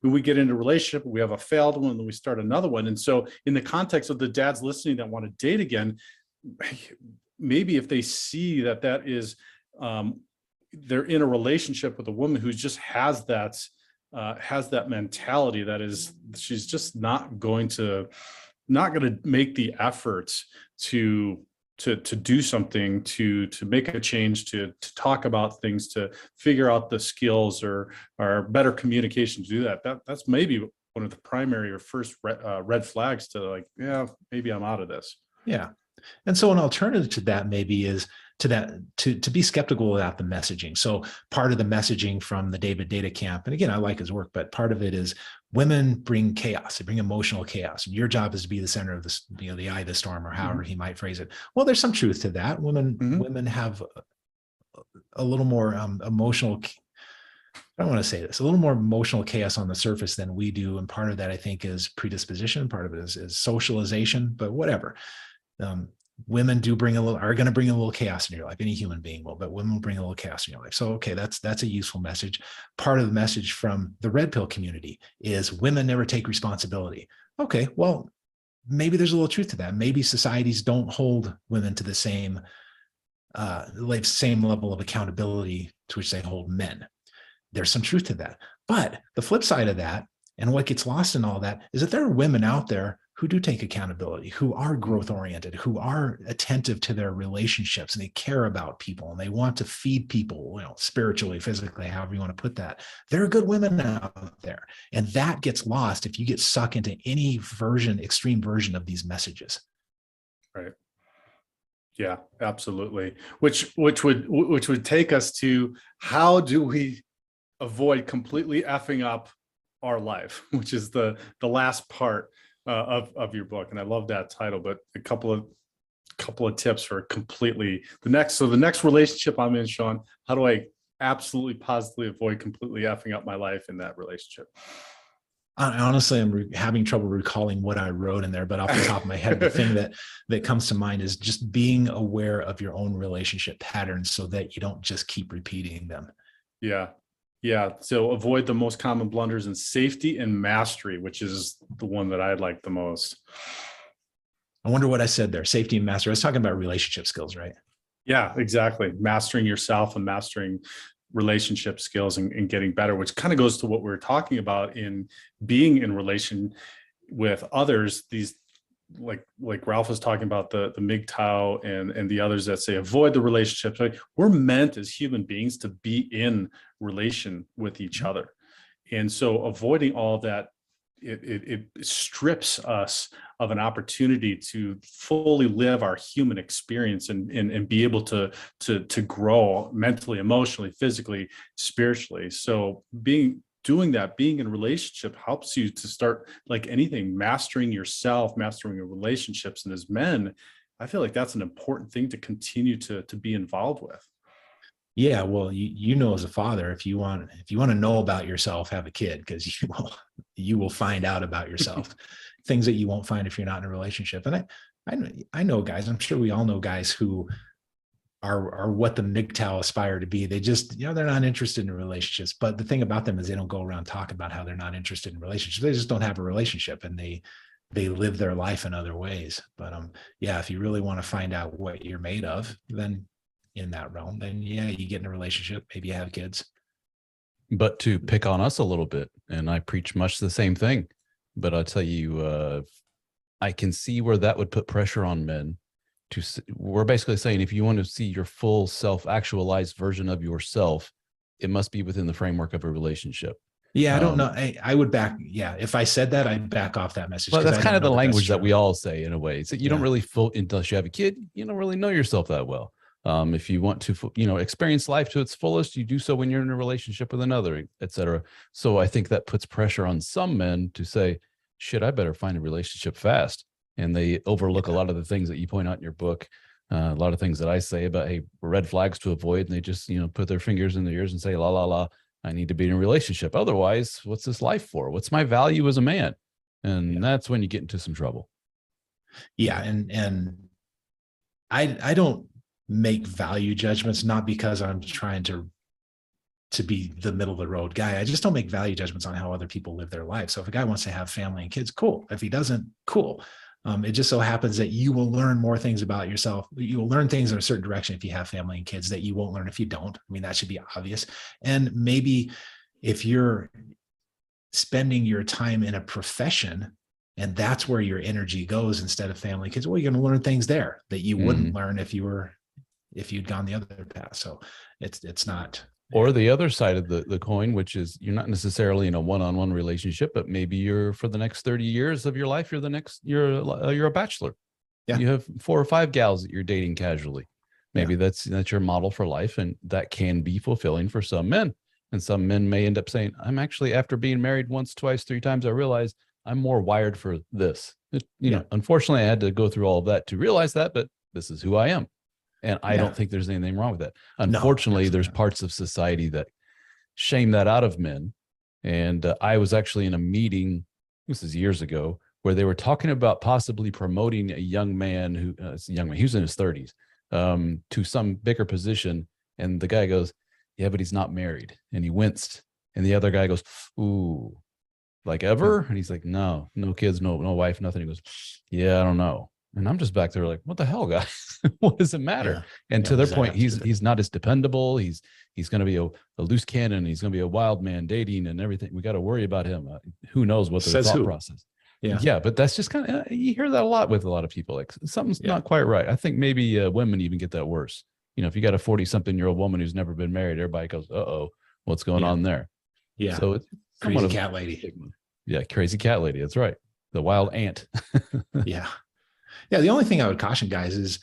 when we get into a relationship, we have a failed one, then we start another one. And so in the context of the dads listening that want to date again, maybe if they see that is, they're in a relationship with a woman who just has that mentality, that is, she's just not going to make the effort to do something, to make a change, to talk about things, to figure out the skills or better communication to do that. That's maybe one of the primary or first red flags to, like, maybe I'm out of this. Yeah. And so an alternative to that maybe is to be skeptical about the messaging. So part of the messaging from the David Data camp, and again, I like his work, but part of it is women bring chaos. They bring emotional chaos. And your job is to be the center of this, the eye of the storm, or however he might phrase it. Well, there's some truth to that. Women have a little more emotional, I don't want to say this, a little more emotional chaos on the surface than we do. And part of that, I think, is predisposition. Part of it is socialization, but whatever. Women are going to bring a little chaos in your life. Any human being will, but women will bring a little chaos in your life. So, okay, that's a useful message. Part of the message from the red pill community is women never take responsibility. Okay, well, maybe there's a little truth to that. Maybe societies don't hold women to the same level of accountability to which they hold men. There's some truth to that. But the flip side of that, and what gets lost in all that, is that there are women out there who do take accountability, who are growth oriented, who are attentive to their relationships, and they care about people, and they want to feed people, spiritually, physically, however you want to put that. There are good women out there. And that gets lost if you get sucked into any extreme version of these messages. Right. Yeah, absolutely. Which would take us to, how do we avoid completely effing up our life, which is the last part of your book. And I love that title, but a couple of tips for completely the next relationship I'm in, Shawn, how do I absolutely positively avoid completely effing up my life in that relationship? Honestly, I'm having trouble recalling what I wrote in there, but off the top of my head, the thing that comes to mind is just being aware of your own relationship patterns so that you don't just keep repeating them. Yeah. Yeah. So avoid the most common blunders in safety and mastery, which is the one that I like the most. I wonder what I said there. Safety and mastery. I was talking about relationship skills, right? Yeah, exactly. Mastering yourself and mastering relationship skills and getting better, which kind of goes to what we were talking about in being in relation with others. These like Ralph was talking about the MGTOW and the others that say avoid the relationships. Right? We're meant as human beings to be in relation with each other, and so avoiding all of that, it strips us of an opportunity to fully live our human experience and be able to grow mentally, emotionally, physically, spiritually. So doing that, being in relationship helps you to start, like anything, mastering yourself, mastering your relationships. And as men, I feel like that's an important thing to continue to be involved with. Yeah, well, you know, as a father, if you want to know about yourself, have a kid, because you will find out about yourself things that you won't find if you're not in a relationship. And I know guys, I'm sure we all know guys who are what the MGTOW aspire to be. They just, they're not interested in relationships. But the thing about them is they don't go around talking about how they're not interested in relationships. They just don't have a relationship, and they live their life in other ways. But yeah, if you really want to find out what you're made of, then in that realm, then yeah, you get in a relationship, maybe you have kids. But to pick on us a little bit, and I preach much the same thing, but I'll tell you, I can see where that would put pressure on men. We're basically saying, if you want to see your full self-actualized version of yourself, it must be within the framework of a relationship. Yeah, I don't know. I would back. Yeah, if I said that, I'd back off that message. Well, that's kind of the language that we all say in a way. So you don't really unless you have a kid, you don't really know yourself that well. If you want to, experience life to its fullest, you do so when you're in a relationship with another, et cetera. So I think that puts pressure on some men to say, shit, I better find a relationship fast. And they overlook a lot of the things that you point out in your book, a lot of things that I say about, hey, red flags to avoid. And they just, put their fingers in their ears and say, la, la, la, I need to be in a relationship. Otherwise, what's this life for? What's my value as a man? And that's when you get into some trouble. Yeah. And I don't make value judgments, not because I'm trying to be the middle of the road guy. I just don't make value judgments on how other people live their life. So if a guy wants to have family and kids, cool. If he doesn't, cool. It just so happens that you will learn more things about yourself. You will learn things in a certain direction if you have family and kids that you won't learn if you don't. I mean, that should be obvious. And maybe if you're spending your time in a profession and that's where your energy goes instead of family and kids, well, you're going to learn things there that you wouldn't learn if you'd gone the other path. So it's not. Or the other side of the coin, which is you're not necessarily in a one-on-one relationship, but maybe you're, for the next 30 years of your life, you're a bachelor. Yeah. You have 4 or 5 gals that you're dating casually. Maybe that's your model for life. And that can be fulfilling for some men. And some men may end up saying, I'm actually, after being married once, twice, 3 times, I realized I'm more wired for this. Unfortunately, I had to go through all of that to realize that, but this is who I am. And I don't think there's anything wrong with that. Unfortunately, there's parts of society that shame that out of men. And I was actually in a meeting, this is years ago, where they were talking about possibly promoting a young man he was in his 30s, to some bigger position. And the guy goes, yeah, but he's not married. And he winced. And the other guy goes, ooh, like ever? And he's like, no kids, no wife, nothing. He goes, yeah, I don't know. And I'm just back there like, what the hell, guys? What does it matter? Yeah. And to their point, he's not as dependable. He's going to be a loose cannon. He's going to be a wild man dating and everything. We got to worry about him. Who knows what the thought process. Yeah. But that's just kind of, you hear that a lot with a lot of people. Like something's not quite right. I think maybe women even get that worse. If you got a 40-something-year-old woman who's never been married, everybody goes, uh-oh, what's going on there? Yeah. So it's crazy cat lady. Yeah. Crazy cat lady. That's right. The wild ant. Yeah. The only thing I would caution guys is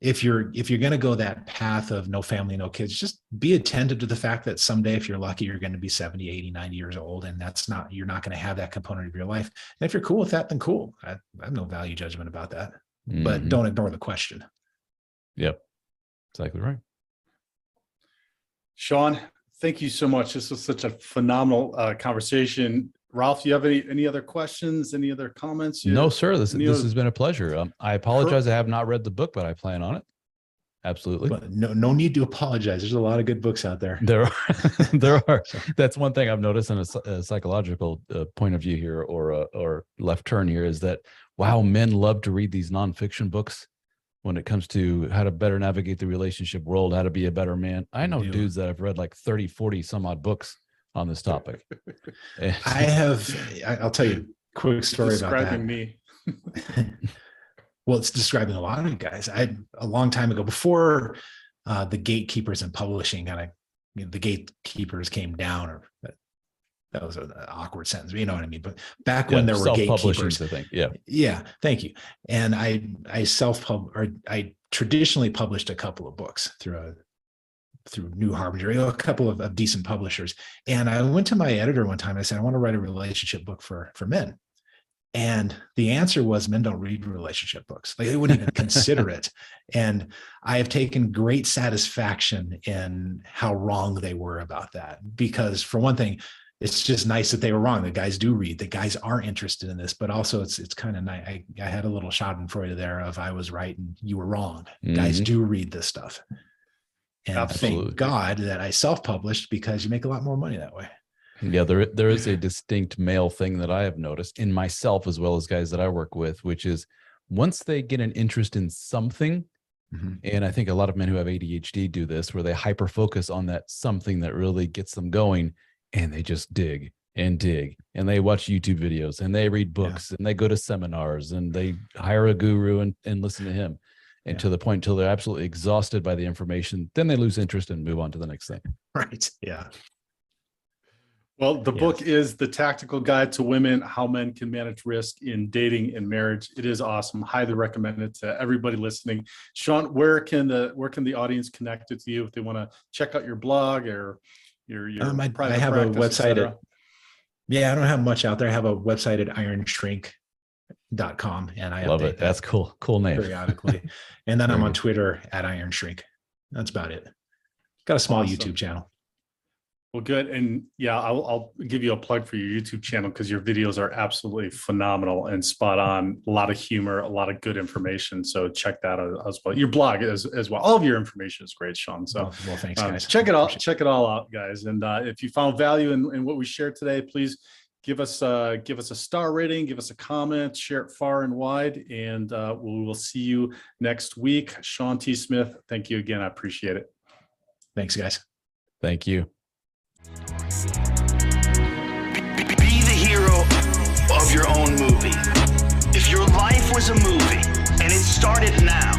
if you're going to go that path of no family, no kids, just be attentive to the fact that someday, if you're lucky, you're going to be 70, 80, 90 years old. And you're not going to have that component of your life. And if you're cool with that, then cool. I have no value judgment about that, but don't ignore the question. Yep. Exactly right. Shawn, thank you so much. This was such a phenomenal conversation. Ralph, you have any other questions, any other comments? No, sir. This has been a pleasure. I apologize. I have not read the book, but I plan on it. Absolutely. But no need to apologize. There's a lot of good books out there. There are. That's one thing I've noticed in a psychological point of view here, or left turn here, is that, wow, men love to read these nonfiction books when it comes to how to better navigate the relationship world, how to be a better man. I know dudes that have read like 30, 40 some odd books on this topic. I'll tell you a quick story about that. Describing me. Well, it's describing a lot of guys. A long time ago, before the gatekeepers in publishing the gatekeepers came down, or that was an awkward sentence, but you know what I mean. But back when there were gatekeepers, I think. Yeah. Thank you. And I traditionally published a couple of books through New Harbinger, a couple of decent publishers. And I went to my editor one time and I said, I want to write a relationship book for men. And the answer was, men don't read relationship books. Like, they wouldn't even consider it. And I have taken great satisfaction in how wrong they were about that. Because for one thing, it's just nice that they were wrong. The guys do read. The guys are interested in this, but also it's kind of nice. I had a little Schadenfreude there of, I was right and you were wrong. Guys do read this stuff. And Absolutely. thank God that I self-published, because you make a lot more money that way. Yeah, there is a distinct male thing that I have noticed in myself, as well as guys that I work with, which is once they get an interest in something, and I think a lot of men who have ADHD do this, where they hyper focus on that something that really gets them going, and they just dig, and they watch YouTube videos, and they read books, and they go to seminars, and they hire a guru and listen to him, and to the point until they're absolutely exhausted by the information, then they lose interest and move on to the next thing. Right. Yeah. Well, the book is The Tactical Guide to Women: How Men Can Manage Risk in Dating and Marriage. It is awesome. Highly recommend it to everybody listening. Shawn, where can the audience connect with you if they want to check out your blog or your private I have practice, a website etc.? I don't have much out there. I have a website at ironshrink.com, and I love it. That's cool name. Periodically. And then I'm on Twitter at ironshrink. That's about it. Got a small YouTube channel. Well, good. And yeah, I'll give you a plug for your YouTube channel, because your videos are absolutely phenomenal and spot on. A lot of humor, a lot of good information. So check that out as well. Your blog as well. All of your information is great, Shawn. So well, thanks, guys. Check it all out, guys. And if you found value in what we shared today, please give us a star rating, give us a comment, share it far and wide, and we will see you next week. Shawn T. Smith, thank you again. I appreciate it. Thanks, guys. Thank you. Be the hero of your own movie. If your life was a movie and it started now,